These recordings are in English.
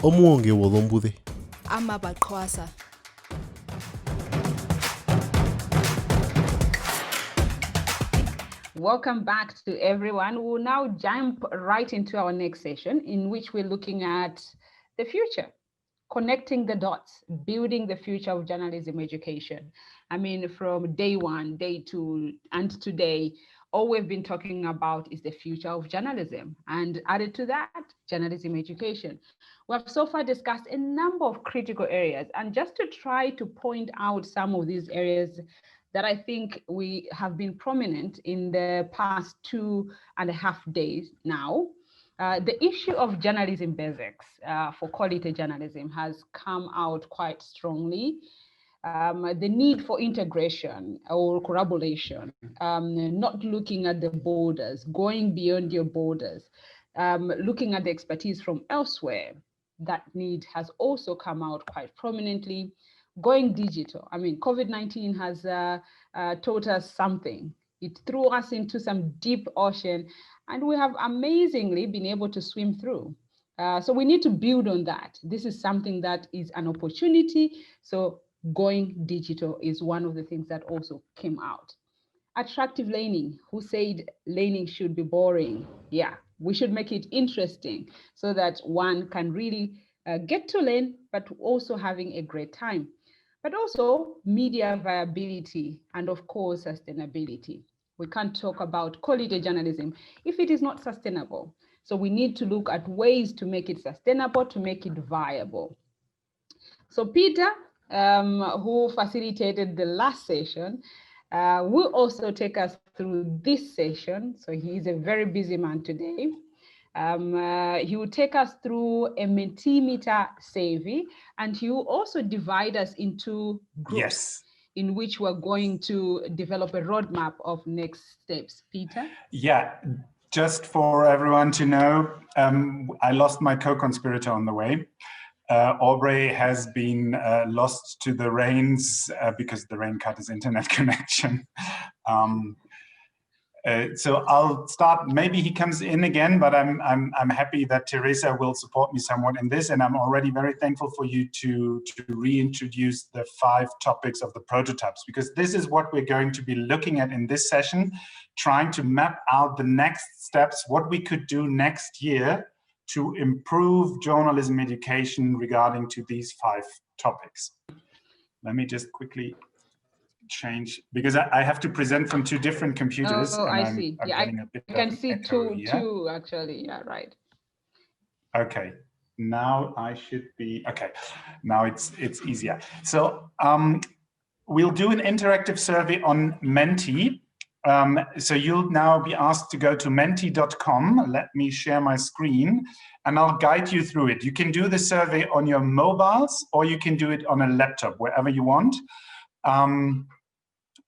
Omuuonge Uozombuze. Amaba. Welcome back to everyone. We'll now jump right into our next session, in which we're looking at the future, connecting the dots, building the future of journalism education. I mean, from day one, day two, and today, all we've been talking about is the future of journalism, and added to that, journalism education. We have so far discussed a number of critical areas, and just to try to point out some of these areas that I think we have been prominent in the past 2.5 days now. The issue of journalism basics for quality journalism has come out quite strongly. The need for integration or collaboration, not looking at the borders, going beyond your borders, looking at the expertise from elsewhere. That need has also come out quite prominently. Going digital. I mean, COVID-19 has taught us something. It threw us into some deep ocean, and we have amazingly been able to swim through. So we need to build on that. This is something that is an opportunity. So going digital is one of the things that also came out. Attractive learning. Who said learning should be boring? Yeah, we should make it interesting so that one can really get to learn, but also having a great time. But also media viability and, of course, sustainability. We can't talk about quality journalism if it is not sustainable. So we need to look at ways to make it sustainable, to make it viable. So Peter, who facilitated the last session, will also take us through this session. So he's a very busy man today. He will take us through a Mentimeter survey, and he will also divide us into groups in which we're going to develop a roadmap of next steps. Peter? Yeah, just for everyone to know, I lost my co-conspirator on the way. Aubrey has been lost to the rains because the rain cut his internet connection. So I'll start, maybe he comes in again, but I'm happy that Teresa will support me somewhat in this, and I'm already very thankful for you to reintroduce the 5 topics of the prototypes, because this is what we're going to be looking at in this session, trying to map out the next steps, what we could do next year to improve journalism education regarding to these 5 topics. Let me just quickly change, because I have to present from 2 different computers. Oh, I see. I'm yeah, I can see two actually. Yeah, right. Okay, now I should be, okay, now it's easier. So we'll do an interactive survey on Menti. So you'll now be asked to go to menti.com. Let me share my screen and I'll guide you through it. You can do the survey on your mobiles or you can do it on a laptop, wherever you want.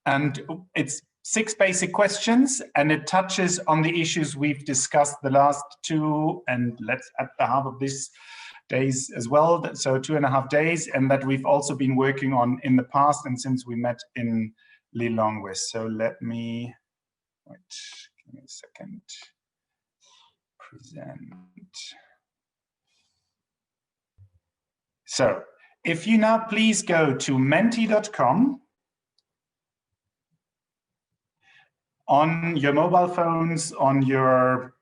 And it's 6 basic questions, and it touches on the issues we've discussed the last 2, and let's at the half of this days as well, so 2.5 days, and that we've also been working on in the past and since we met in Lilongwe. So let me, wait, give me a second, present. So if you now please go to menti.com, on your mobile phones, on your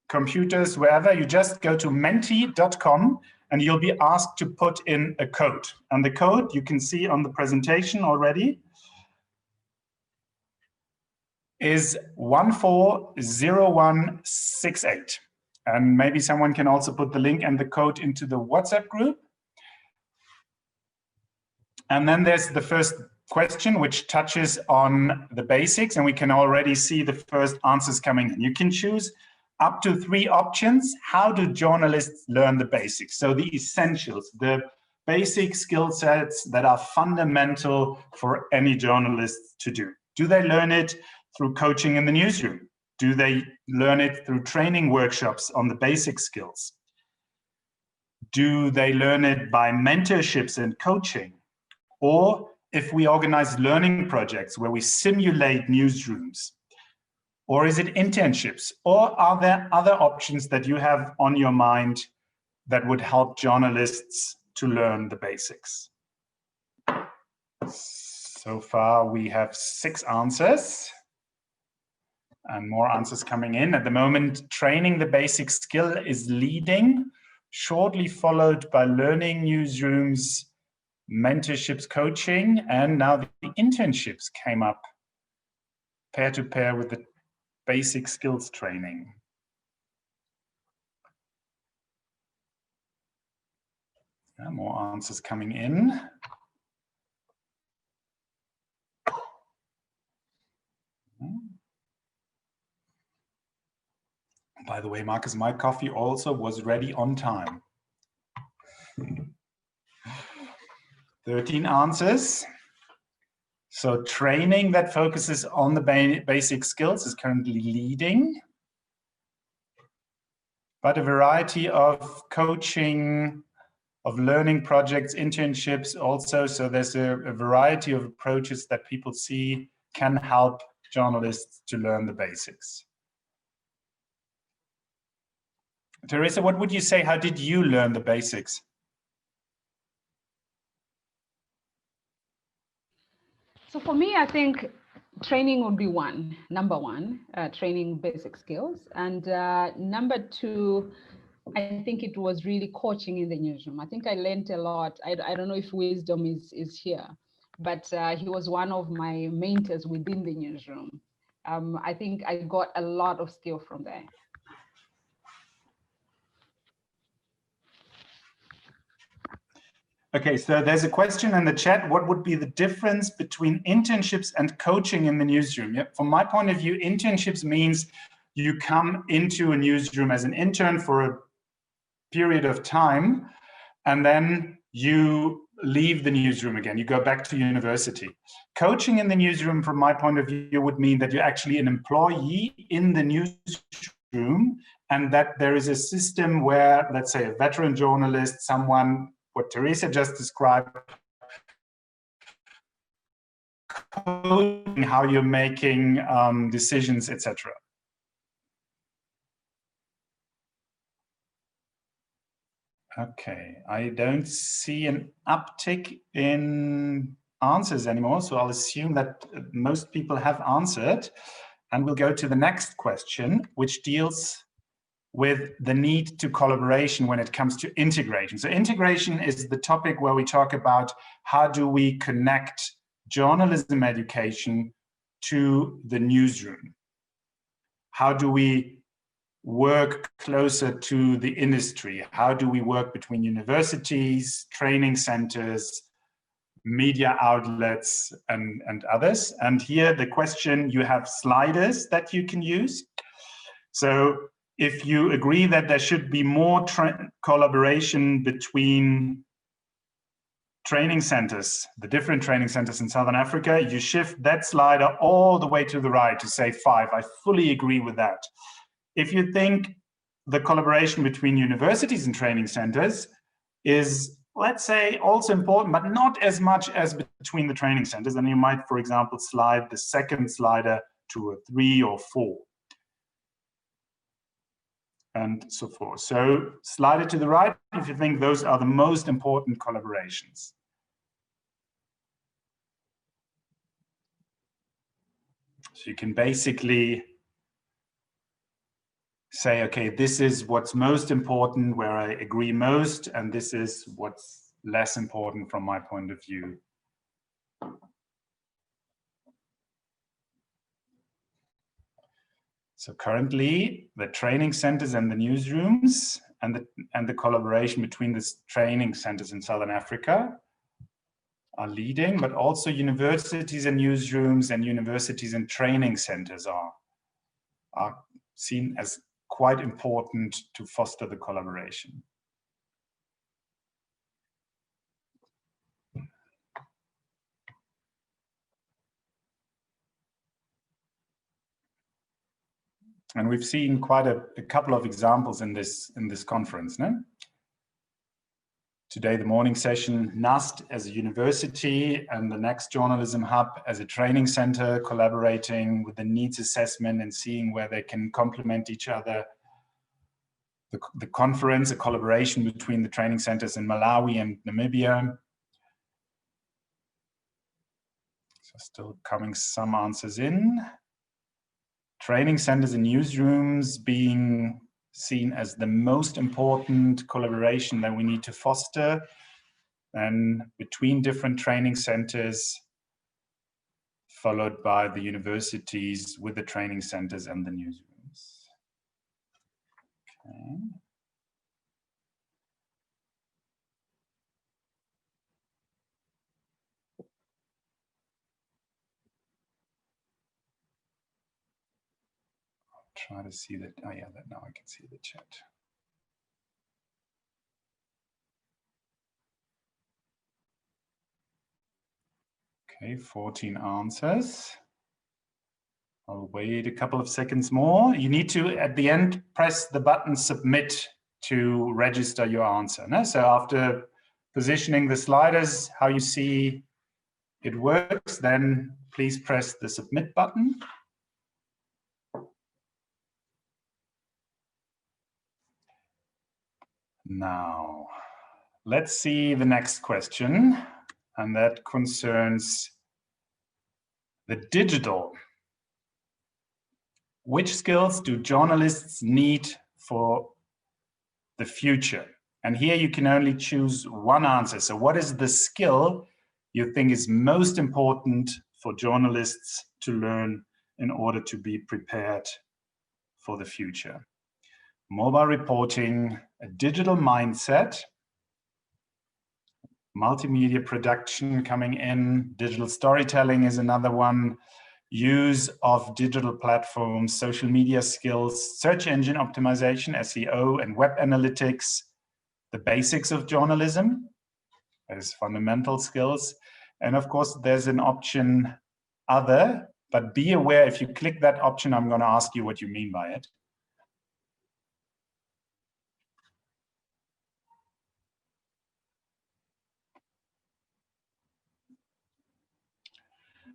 computers, wherever, you just go to menti.com and you'll be asked to put in a code. And the code you can see on the presentation already is 140168. And maybe someone can also put the link and the code into the WhatsApp group. And then there's the first question, which touches on the basics, and we can already see the first answers coming in. You can choose up to 3 options. How do journalists learn the basics? So the essentials, the basic skill sets that are fundamental for any journalist to do. Do they learn it through coaching in the newsroom? Do they learn it through training workshops on the basic skills? Do they learn it by mentorships and coaching? Or if we organize learning projects where we simulate newsrooms? Or is it internships? Or are there other options that you have on your mind that would help journalists to learn the basics? So far, we have 6 answers and more answers coming in. At the moment, training the basic skill is leading, shortly followed by learning newsrooms, mentorships, coaching, and now the internships came up pair to pair with the basic skills training. Yeah, more answers coming in. By the way, Marcus, my coffee also was ready on time. 13 answers. So training that focuses on the basic skills is currently leading, but a variety of coaching, of learning projects, internships also. So there's a variety of approaches that people see can help journalists to learn the basics. Teresa, what would you say? How did you learn the basics? So for me, I think training would be number one, training basic skills. And number two, I think it was really coaching in the newsroom. I think I learned a lot. I don't know if Wisdom is here, but he was one of my mentors within the newsroom. I think I got a lot of skill from there. Okay, so there's a question in the chat. What would be the difference between internships and coaching in the newsroom? Yep. From my point of view, internships means you come into a newsroom as an intern for a period of time, and then you leave the newsroom again. You go back to university. Coaching in the newsroom, from my point of view, would mean that you're actually an employee in the newsroom, and that there is a system where, let's say, a veteran journalist, someone, what Teresa just described, how you're making decisions, etc. Okay, I don't see an uptick in answers anymore, so I'll assume that most people have answered. And we'll go to the next question, which deals with the need to collaboration when it comes to integration. So integration is the topic where we talk about how do we connect journalism education to the newsroom? How do we work closer to the industry? How do we work between universities, training centers, media outlets, and others? And here the question, you have sliders that you can use. So if you agree that there should be more collaboration between training centers, the different training centers in Southern Africa, you shift that slider all the way to the right to say 5. I fully agree with that. If you think the collaboration between universities and training centers is, let's say, also important, but not as much as between the training centers, then you might, for example, slide the second slider to a 3 or 4. And so forth. So slide it to the right if you think those are the most important collaborations. So you can basically say, okay, this is what's most important, where I agree most, and this is what's less important from my point of view. So currently, the training centers and the newsrooms and the collaboration between the training centers in Southern Africa are leading, but also universities and newsrooms and universities and training centers are seen as quite important to foster the collaboration. And we've seen quite a couple of examples in this conference. No? Today, the morning session, NUST as a university and the Next Journalism Hub as a training center, collaborating with the needs assessment and seeing where they can complement each other. the conference, a collaboration between the training centers in Malawi and Namibia. So still coming some answers in. Training centers and newsrooms being seen as the most important collaboration that we need to foster, and between different training centers, followed by the universities with the training centers and the newsrooms. Okay. Try to see that. Oh yeah, that now I can see the chat. Okay, 14 answers. I'll wait a couple of seconds more. You need to, at the end, press the button submit to register your answer. No? So after positioning the sliders, how you see it works, then please press the submit button. Now, let's see the next question, and that concerns the digital. Which skills do journalists need for the future? And here you can only choose one answer. So what is the skill you think is most important for journalists to learn in order to be prepared for the future? Mobile reporting, a digital mindset, multimedia production coming in, digital storytelling is another one, use of digital platforms, social media skills, search engine optimization, SEO, and web analytics, the basics of journalism, as fundamental skills. And of course, there's an option other, but be aware if you click that option, I'm going to ask you what you mean by it.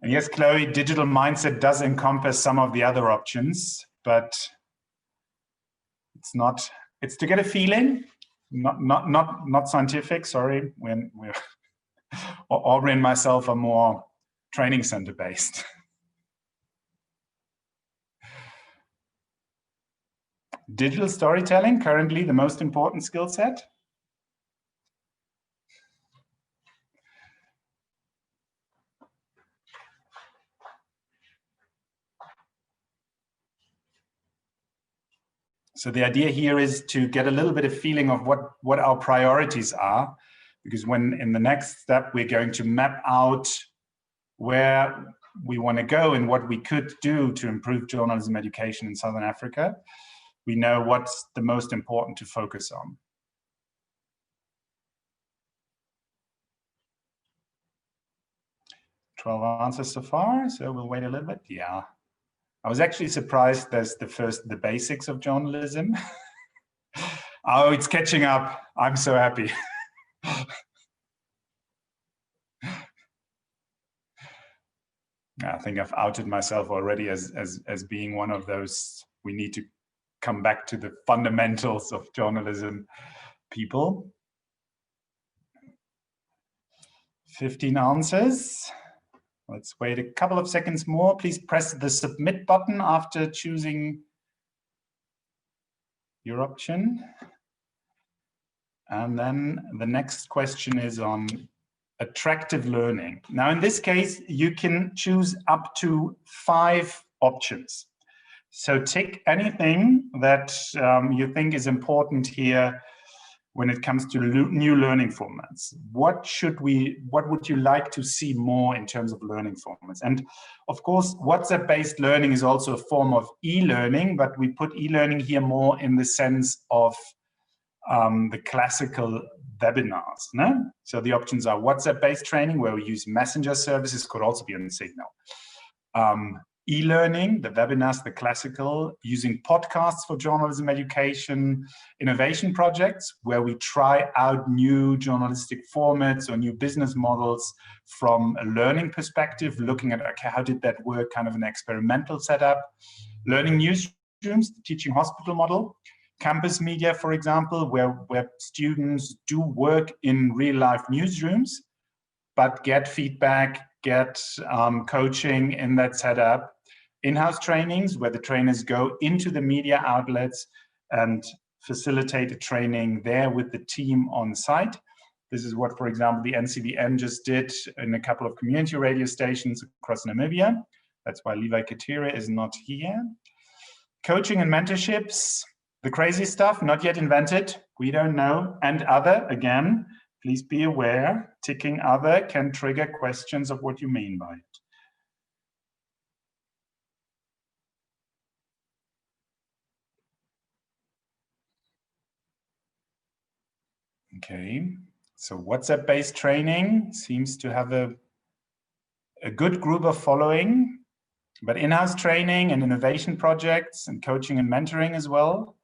And yes, Chloe, digital mindset does encompass some of the other options, but it's not, it's to get a feeling, not scientific, sorry, when we're, Aubrey and myself are more training center based. Digital storytelling, currently the most important skill set. So the idea here is to get a little bit of feeling of what our priorities are, because when in the next step, we're going to map out where we want to go and what we could do to improve journalism education in Southern Africa. We know what's the most important to focus on. "12 answers so far, so we'll wait a little bit. Yeah. I was actually surprised there's the basics of journalism. Oh, it's catching up. I'm so happy. I think I've outed myself already as being one of those, we need to come back to the fundamentals of journalism people. 15 answers. Let's wait a couple of seconds more. Please press the submit button after choosing your option. And then the next question is on attractive learning. Now, in this case, you can choose up to 5 options. So tick anything that you think is important here when it comes to new learning formats. What would you like to see more in terms of learning formats? And of course, WhatsApp-based learning is also a form of e-learning, but we put e-learning here more in the sense of the classical webinars. No? So the options are WhatsApp-based training, where we use messenger services, could also be on Signal. E-learning, the webinars, the classical, using podcasts for journalism education, innovation projects, where we try out new journalistic formats or new business models from a learning perspective, looking at, okay, how did that work, kind of an experimental setup. Learning newsrooms, the teaching hospital model. campus media, for example, where students do work in real-life newsrooms, but get feedback, get coaching in that setup. In-house trainings, where the trainers go into the media outlets and facilitate a training there with the team on site. This is what, for example, the NCBN just did in a couple of community radio stations across Namibia. That's why Levi Katira is not here. Coaching and mentorships, the crazy stuff, not yet invented, we don't know. And other, again, please be aware, ticking other can trigger questions of what you mean by it. Okay, so WhatsApp-based training seems to have a good group of following, but in-house training and innovation projects and coaching and mentoring as well.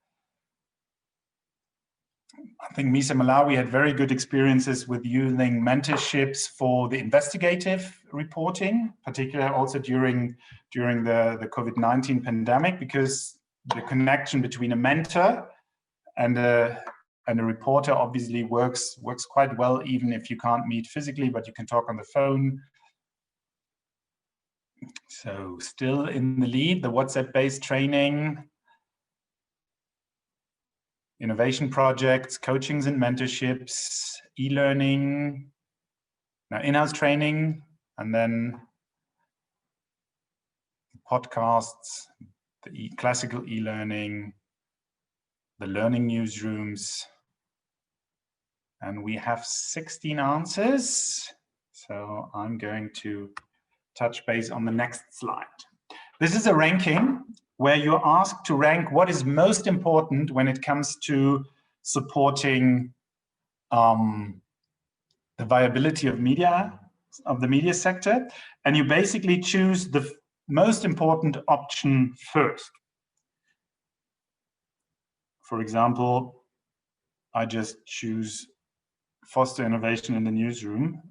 I think MISA Malawi had very good experiences with using mentorships for the investigative reporting, particularly also during the COVID-19 pandemic, because the connection between a mentor and a reporter obviously works quite well, even if you can't meet physically, but you can talk on the phone. So still in the lead, the WhatsApp-based training, innovation projects, coachings and mentorships, e-learning, now in-house training, and then podcasts, the classical e-learning, the learning newsrooms. And we have 16 answers. So I'm going to touch base on the next slide. This is a ranking where you're asked to rank what is most important when it comes to supporting the viability of media, of the media sector. And you basically choose the most important option first. For example, I just choose foster innovation in the newsroom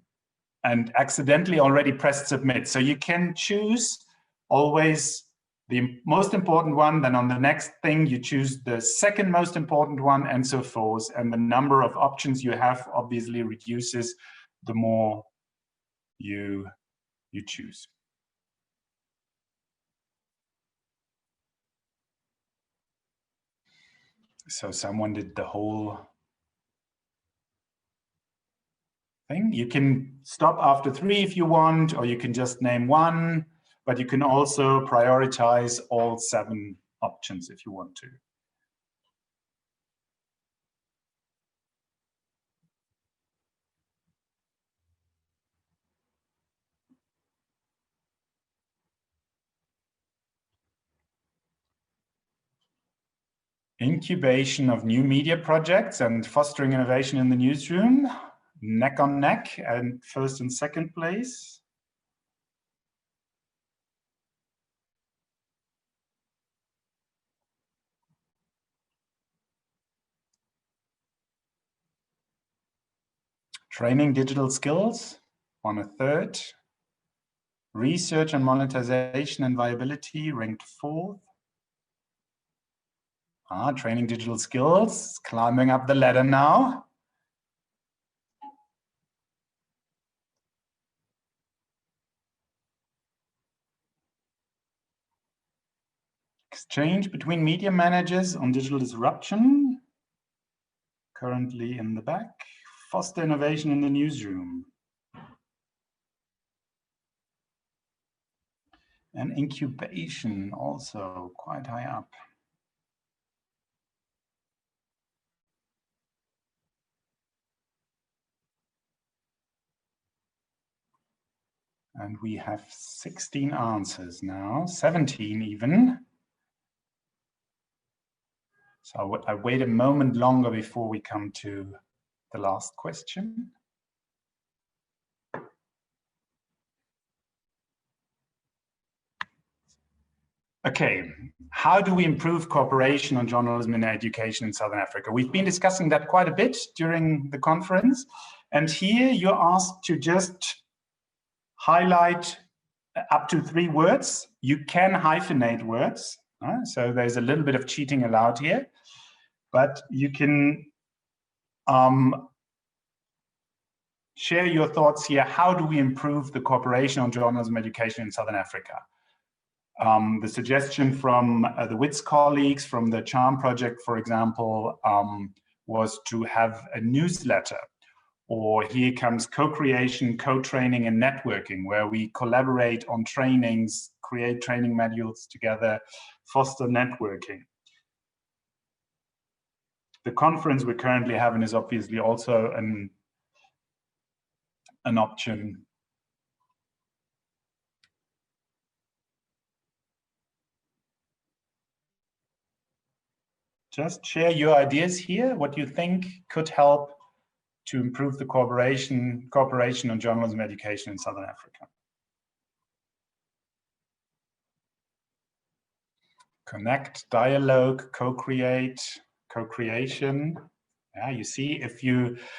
and accidentally already pressed submit. So you can choose always the most important one, then on the next thing you choose the second most important one, and so forth. And the number of options you have obviously reduces the more you choose. So someone did the whole thing. You can stop after 3 if you want, or you can just name one, but you can also prioritize all 7 options if you want to. Incubation of new media projects and fostering innovation in the newsroom, neck on neck, and first and second place. Training digital skills, on a third. Research and monetization and viability, ranked 4th. Training digital skills, climbing up the ladder now. Exchange between media managers on digital disruption, currently in the back. Foster innovation in the newsroom. And incubation, also quite high up. And we have 16 answers now, 17 even. So I wait a moment longer before we come to the last question. Okay, how do we improve cooperation on journalism and education in Southern Africa? We've been discussing that quite a bit during the conference. And here you're asked to just highlight up to 3 words. You can hyphenate words. So there's a little bit of cheating allowed here. but you can share your thoughts here. How do we improve the cooperation on journalism education in Southern Africa? The suggestion from the WITS colleagues from the CHARM project, for example, was to have a newsletter, or here comes co-creation, co-training and networking, where we collaborate on trainings, create training modules together, foster networking. The conference we're currently having is obviously also an option. Just share your ideas here, what you think could help to improve the cooperation on journalism education in Southern Africa. Connect, dialogue, co-create, co-creation. Yeah, you see,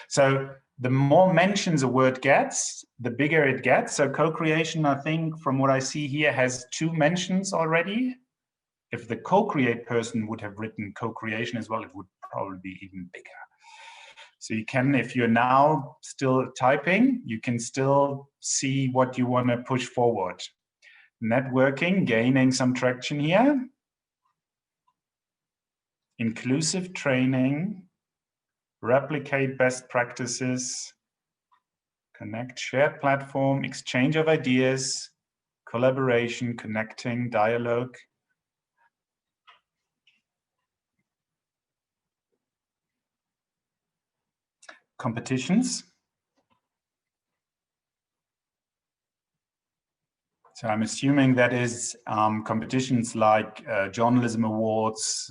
so the more mentions a word gets, the bigger it gets. So co-creation, I think, from what I see here, has 2 mentions already. If the co-create person would have written co-creation as well, it would probably be even bigger. So you can, if you're now still typing, you can still see what you want to push forward. Networking, gaining some traction here. Inclusive training, replicate best practices, connect, shared platform, exchange of ideas, collaboration, connecting, dialogue. Competitions. So I'm assuming that is competitions like journalism awards.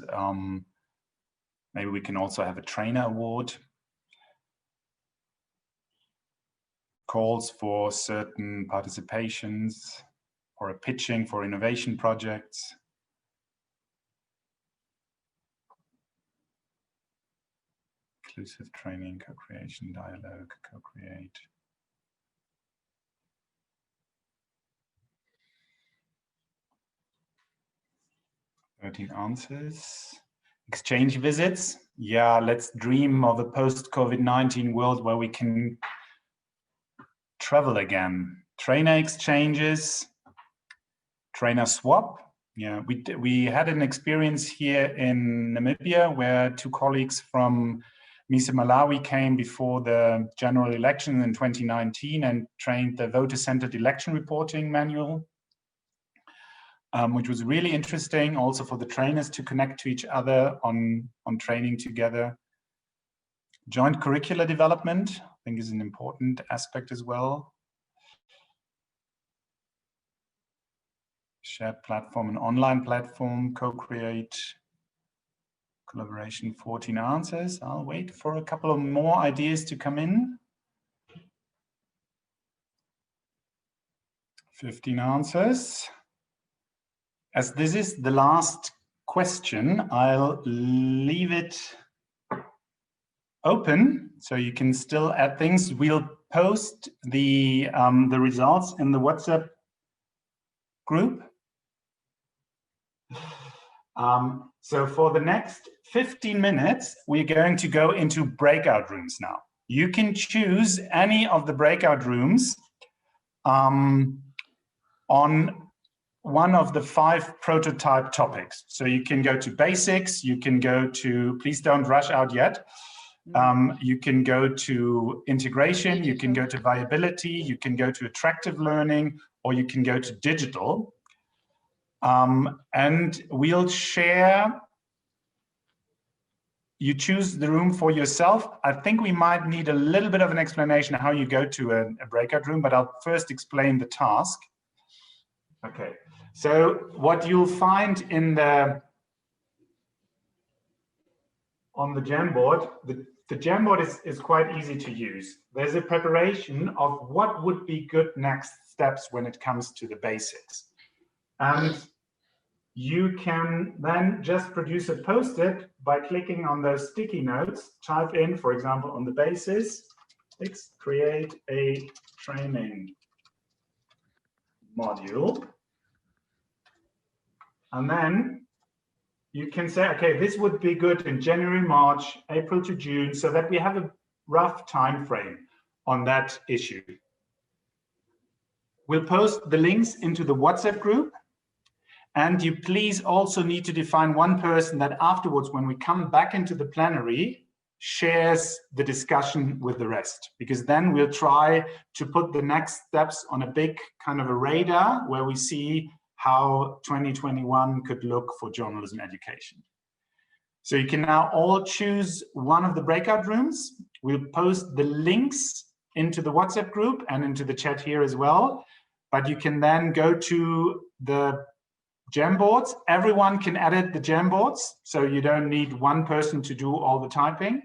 Maybe we can also have a trainer award. Calls for certain participations or a pitching for innovation projects. Inclusive training, co-creation, dialogue, co-create. Answers. Exchange visits. Yeah, let's dream of a post-COVID-19 world where we can travel again. Trainer exchanges, trainer swap. Yeah, we had an experience here in Namibia where 2 colleagues from MISA Malawi came before the general election in 2019 and trained the voter-centered election reporting manual. Which was really interesting also for the trainers to connect to each other on training together. Joint curricular development, I think, is an important aspect as well. Shared platform and online platform, co-create, collaboration, 14 answers. I'll wait for a couple of more ideas to come in. 15 answers. As this is the last question, I'll leave it open so you can still add things. We'll post the results in the WhatsApp group. So for the next 15 minutes, we're going to go into breakout rooms now. You can choose any of the breakout rooms on one of the 5 prototype topics. So you can go to basics, you can go to, please don't rush out yet. You can go to integration, you can go to viability, you can go to attractive learning, or you can go to digital. And we'll share, you choose the room for yourself. I think we might need a little bit of an explanation how you go to a breakout room, but I'll first explain the task. Okay, so what you'll find in on the Jamboard, the Jamboard is quite easy to use. There's a preparation of what would be good next steps when it comes to the basics. And you can then just produce a post-it by clicking on those sticky notes, type in, for example, on the basis, create a training module. And then you can say, okay, this would be good in January, March, April to June, so that we have a rough time frame on that issue. We'll post the links into the WhatsApp group. And you please also need to define one person that afterwards, when we come back into the plenary, shares the discussion with the rest, because then we'll try to put the next steps on a big kind of a radar where we see how 2021 could look for journalism education. So you can now all choose one of the breakout rooms. We'll post the links into the WhatsApp group and into the chat here as well. But you can then go to the Jamboards. Everyone can edit the Jamboards, so you don't need one person to do all the typing.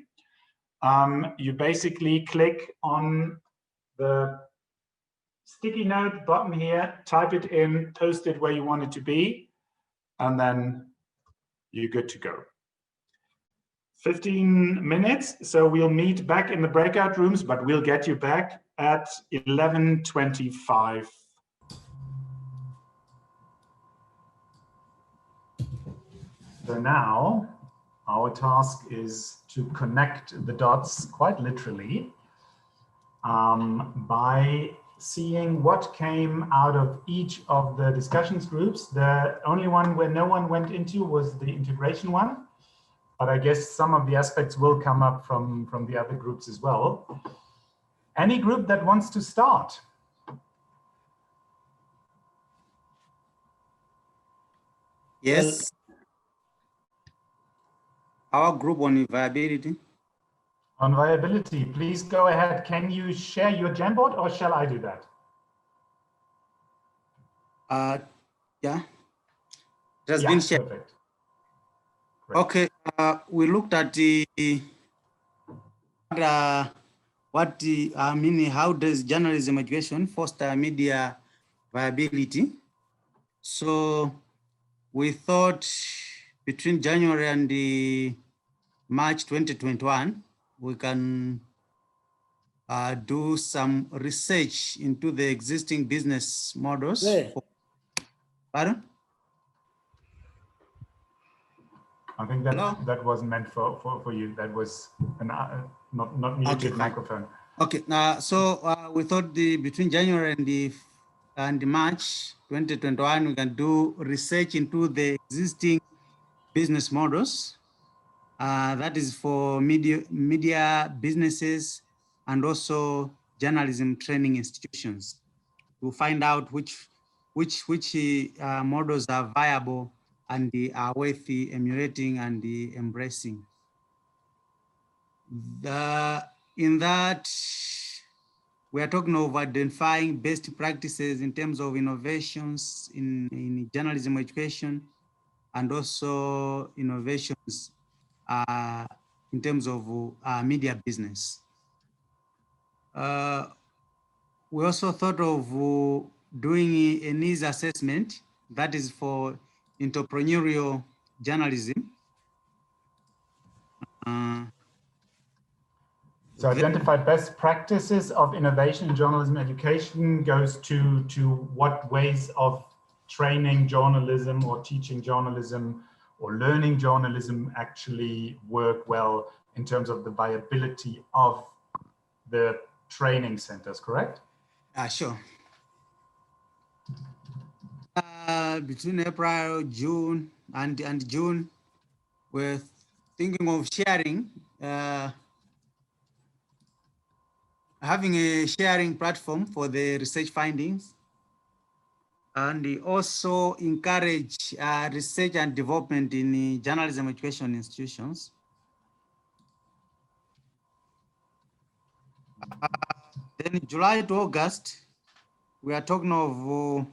You basically click on the sticky note button here, type it in, post it where you want it to be, and then you're good to go. 15 minutes, so we'll meet back in the breakout rooms, but we'll get you back at 11:25. So now our task is to connect the dots quite literally by seeing what came out of each of the discussions groups. The only one where no one went into was the integration one, but I guess some of the aspects will come up from the other groups as well. Any group that wants to start? Yes. Our group on viability. On viability, please go ahead. Can you share your Jamboard or shall I do that? Yeah, it has been shared. Perfect. Okay, we looked at the how does journalism education foster media viability? So we thought between January and March 2021, we can do some research into the existing business models. Pardon? I think that that wasn't meant for you. That was an not muted microphone. Okay. So we thought between January and March 2021, we can do research into the existing business models. That is for media businesses and also journalism training institutions, to find out which models are viable and are worth emulating and embracing. In that, we are talking of identifying best practices in terms of innovations in journalism education, and also innovations in terms of media business. We also thought of doing a needs assessment that is for entrepreneurial journalism. So identify best practices of innovation in journalism education goes to what ways of training journalism or teaching journalism or learning journalism actually work well in terms of the viability of the training centers, correct? Sure. Between April, June, and June, we're thinking of sharing, having a sharing platform for the research findings, and also encourage research and development in journalism education institutions. Then July to August, we are talking of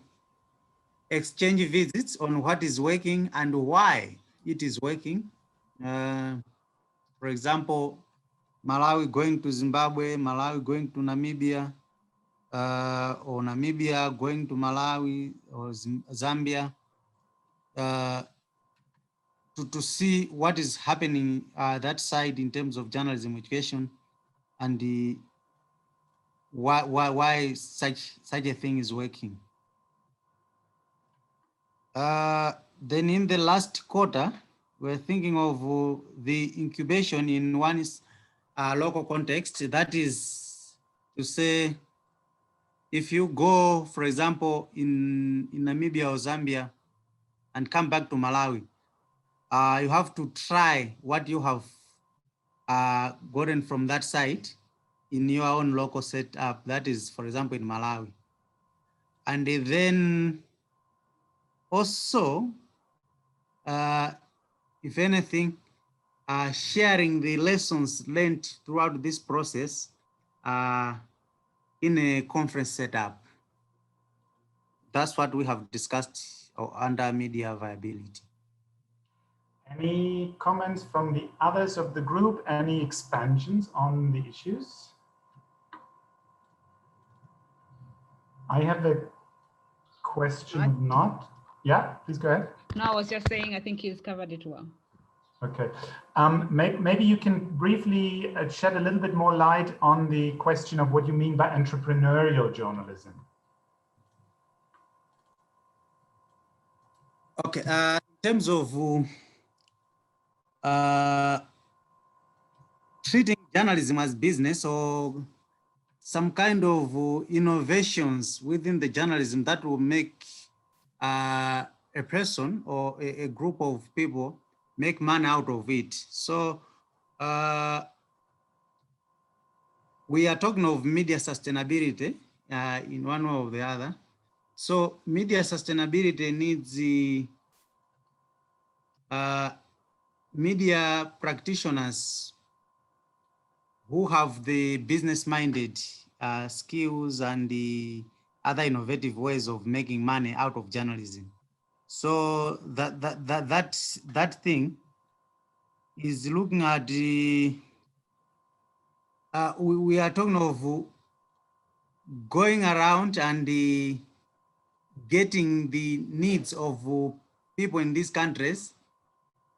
exchange visits on what is working and why it is working. For example, Malawi going to Zimbabwe, Malawi going to Namibia, or Namibia going to Malawi or Zambia, to see what is happening that side in terms of journalism education, and why such a thing is working. Then in the last quarter, we're thinking of the incubation in one local context. That is to say, if you go, for example, in Namibia or Zambia and come back to Malawi, you have to try what you have gotten from that site in your own local setup. That is, for example, in Malawi. And then also, if anything, sharing the lessons learned throughout this process in a conference setup. That's what we have discussed under media viability. Any comments from the others of the group? Any expansions on the issues? I have a question, not. Yeah, please go ahead. No, I was just saying, I think he's covered it well. Okay. Maybe you can briefly shed a little bit more light on the question of what you mean by entrepreneurial journalism. Okay, in terms of treating journalism as business or some kind of innovations within the journalism that will make a person or a group of people make money out of it. So we are talking of media sustainability in one way or the other. So media sustainability needs the media practitioners who have the business-minded skills and the other innovative ways of making money out of journalism. So that thing is looking at the, we are talking of going around and getting the needs of people in these countries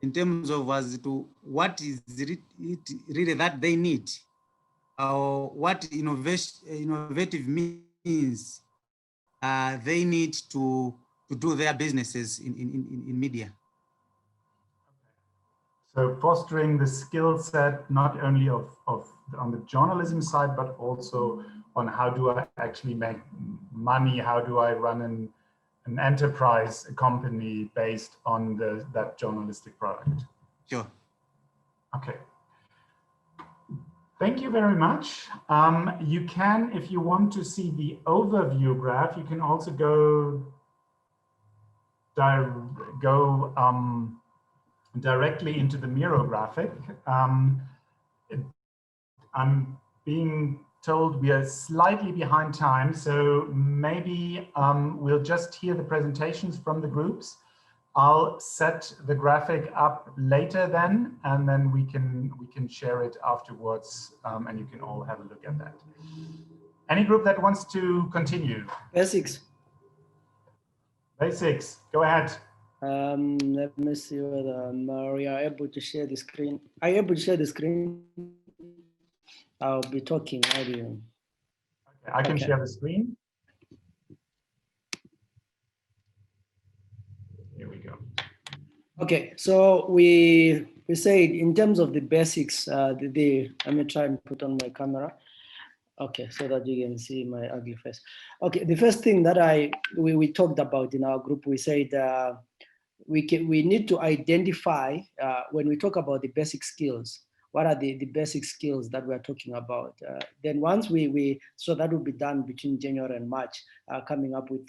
in terms of as to what is it really that they need, or what innovative means they need to do their businesses in media. So fostering the skill set, not only of on the journalism side, but also on how do I actually make money? How do I run an enterprise, a company based on that journalistic product? Sure. Okay. Thank you very much. You can, if you want to see the overview graph, you can also go directly into the Miro graphic. I'm being told we are slightly behind time, so maybe we'll just hear the presentations from the groups. I'll set the graphic up later then, and then we can share it afterwards, and you can all have a look at that. Any group that wants to continue? Basics. Basics, go ahead. Let me see whether we are able to share the screen. Are you able to share the screen? I'll be talking audio. Okay, I can share the screen. Here we go. Okay, so we said in terms of the basics, let me try and put on my camera. Okay, so that you can see my ugly face. Okay, the first thing that we talked about in our group, we said we need to identify when we talk about the basic skills, what are the basic skills that we're talking about. Then once so that will be done between January and March, coming up with,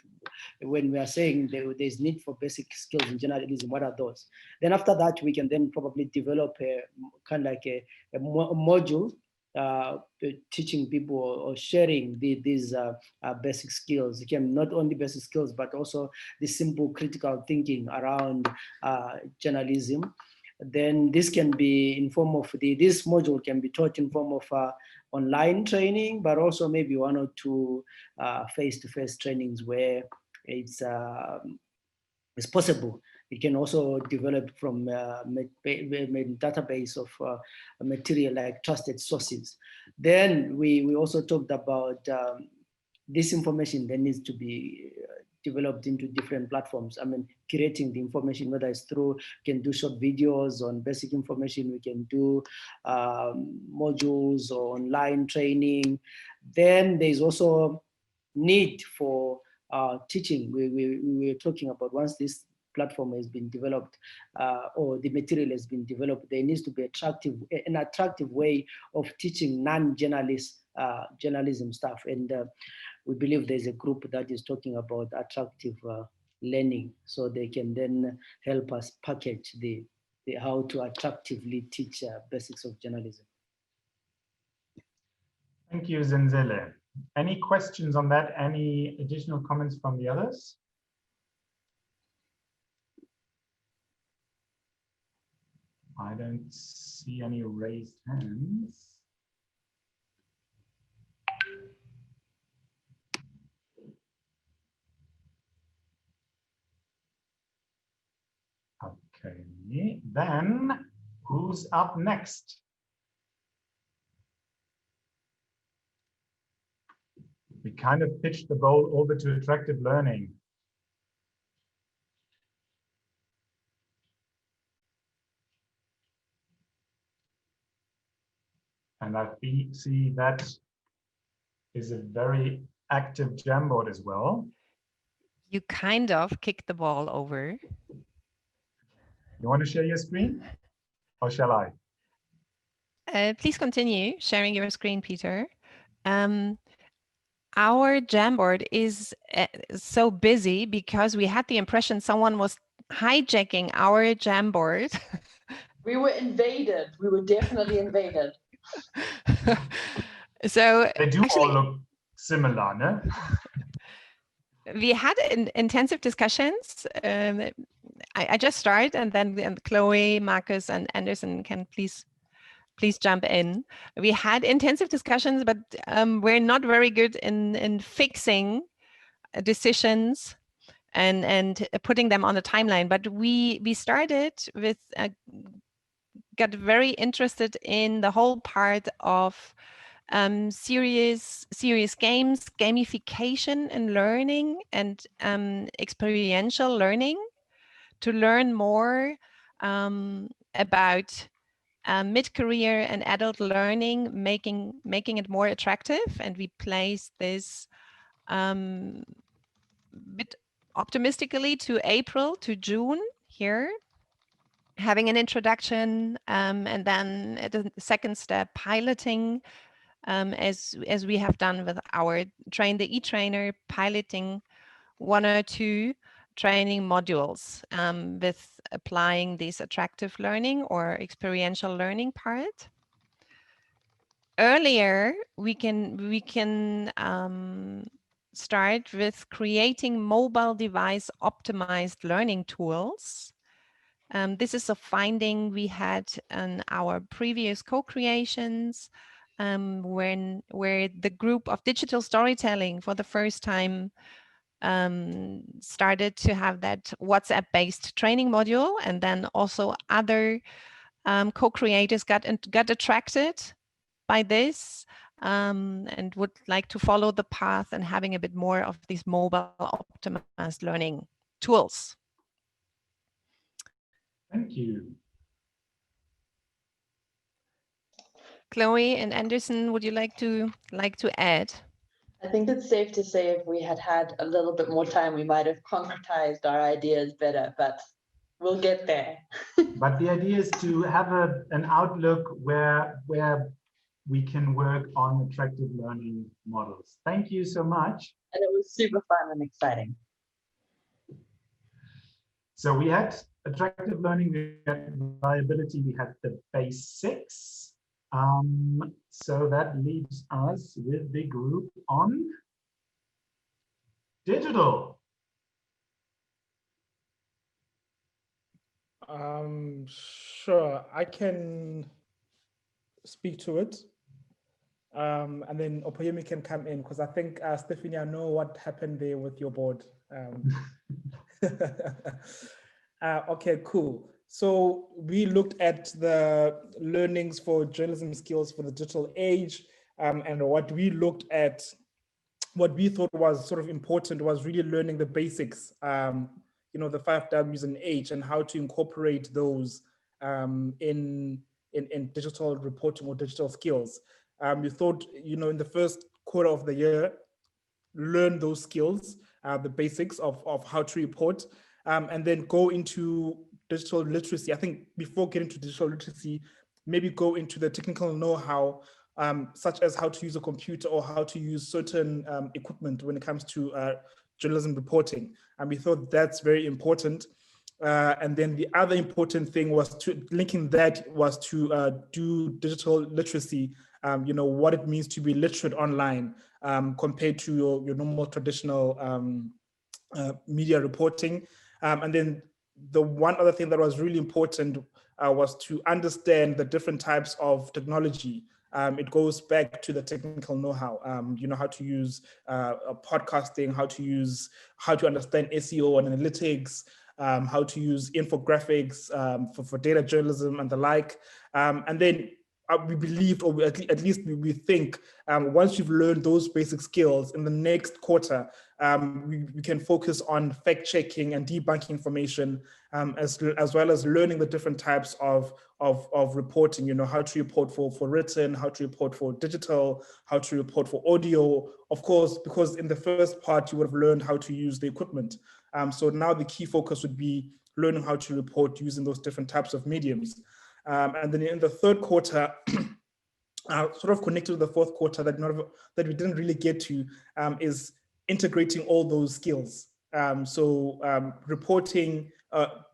when we are saying there's need for basic skills in journalism, what are those? Then after that, we can then probably develop a kind of like a module teaching people or sharing these basic skills. Again, not only basic skills, but also the simple critical thinking around journalism. Then this can be in form of this module can be taught in form of online training, but also maybe one or two face-to-face trainings where it's possible. It can also develop from a database of material like trusted sources. Then we also talked about this information that needs to be developed into different platforms. I mean, curating the information, whether it's through, can do short videos on basic information, we can do modules or online training. Then there's also need for teaching. We were talking about, once this platform has been developed or the material has been developed, there needs to be an attractive way of teaching non-journalist journalism stuff. And we believe there's a group that is talking about attractive learning, so they can then help us package the how to attractively teach basics of journalism. Thank you, Zenzele. Any questions on that? Any additional comments from the others? I don't see any raised hands. Okay, then who's up next? We kind of pitched the ball over to attractive learning. And I see that is a very active Jamboard as well. You kind of kicked the ball over. You want to share your screen? Or shall I? Please continue sharing your screen, Peter. Our Jamboard is so busy because we had the impression someone was hijacking our Jamboard. We were invaded. We were definitely invaded. So they do actually, all look similar, no? We had intensive discussions. I just start, and then Chloe, Marcus, and Anderson can please jump in. We had intensive discussions, but we're not very good in fixing decisions and putting them on a timeline. But we started with got very interested in the whole part of serious games, gamification and learning, and experiential learning to learn more about mid-career and adult learning, making it more attractive. And we place this bit optimistically to April to June here, having an introduction, and then at the second step, piloting, as we have done with our Train the E-Trainer, piloting 1 or 2 training modules with applying this attractive learning or experiential learning part. Earlier, we can start with creating mobile device optimized learning tools. This is a finding we had in our previous co-creations, where the group of digital storytelling for the first time started to have that WhatsApp-based training module, and then also other co-creators got attracted by this and would like to follow the path and having a bit more of these mobile optimized learning tools. Thank you. Chloe and Anderson, would you like to add? I think it's safe to say if we had had a little bit more time, we might have concretized our ideas better, but we'll get there. But the idea is to have an outlook where we can work on attractive learning models. Thank you so much. And it was super fun and exciting. So we had attractive learning, we had viability, we had the basics. So that leaves us with the group on digital. Sure, I can speak to it. And then Opoyemi can come in, because I think, Stephanie, I know what happened there with your board. Okay, cool. So we looked at the learnings for journalism skills for the digital age, and what we looked at what we thought was sort of important was really learning the basics, the 5 W's and H, and how to incorporate those in digital reporting or digital skills. We thought, in the first quarter of the year, learn those skills, the basics of how to report, and then go into digital literacy. I think before getting to digital literacy, maybe go into the technical know-how, such as how to use a computer or how to use certain equipment when it comes to journalism reporting. And we thought that's very important. And then the other important thing was to do digital literacy, what it means to be literate online compared to your normal traditional media reporting. And then the one other thing that was really important was to understand the different types of technology. It goes back to the technical know-how, how to use podcasting, how to understand SEO and analytics, how to use infographics for data journalism and the like. And then we believe, or at least we think, once you've learned those basic skills, in the next quarter, we can focus on fact-checking and debunking information, as well as learning the different types of reporting, how to report for written, how to report for digital, how to report for audio, of course, because in the first part, you would have learned how to use the equipment. So now the key focus would be learning how to report using those different types of mediums. And then in the third quarter, sort of connected to the fourth quarter that we didn't really get to, is integrating all those skills. Reporting,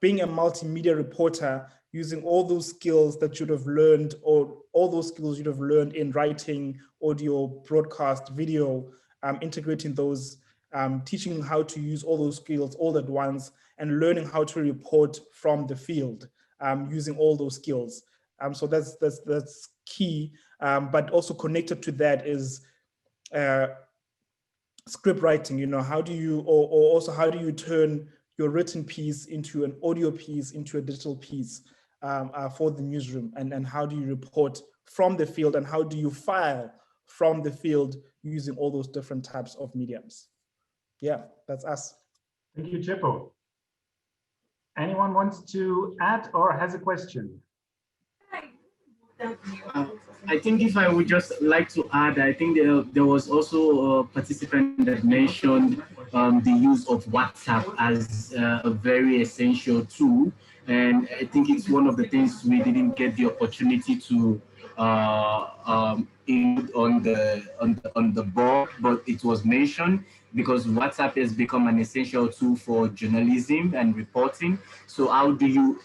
being a multimedia reporter, using all those skills that you'd have learned, or all those skills you'd have learned in writing, audio, broadcast, video, integrating those, teaching how to use all those skills all at once, and learning how to report from the field, using all those skills. So that's key, but also connected to that is script writing. How do you, or also how do you turn your written piece into an audio piece, into a digital piece for the newsroom, and how do you report from the field, and how do you file from the field using all those different types of mediums? Yeah, that's us. Thank you, Chippo. Anyone wants to add or has a question? I think if I would just like to add, I think there was also a participant that mentioned the use of WhatsApp as a very essential tool. And I think it's one of the things we didn't get the opportunity to include on the board, but it was mentioned because WhatsApp has become an essential tool for journalism and reporting. So how do you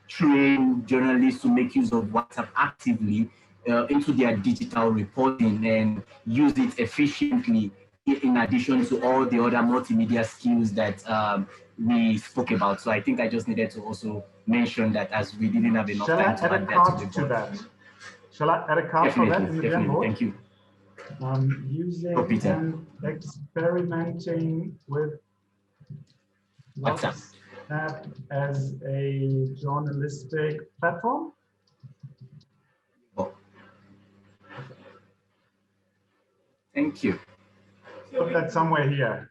train journalists to make use of WhatsApp actively into their digital reporting and use it efficiently, in addition to all the other multimedia skills that we spoke about? So I think I just needed to also mention that, as we didn't have enough time to add that to that. Shall I add a card for that? Definitely, thank you. Using and experimenting with WhatsApp as a journalistic platform. Oh. Thank you. Put that somewhere here.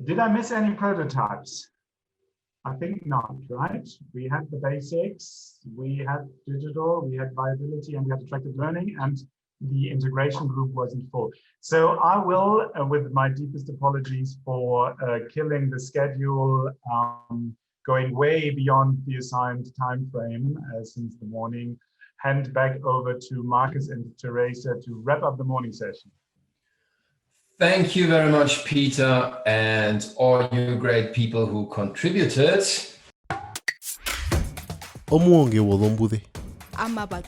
Did I miss any prototypes? I think not, right? We had the basics, we had digital, we had viability, and we had attractive learning, and the integration group wasn't full. So I will, with my deepest apologies for killing the schedule, going way beyond the assigned time frame since the morning, hand back over to Marcus and Teresa to wrap up the morning session. Thank you very much, Peter, and all you great people who contributed. Omuuonge Uozombuze. Amaba.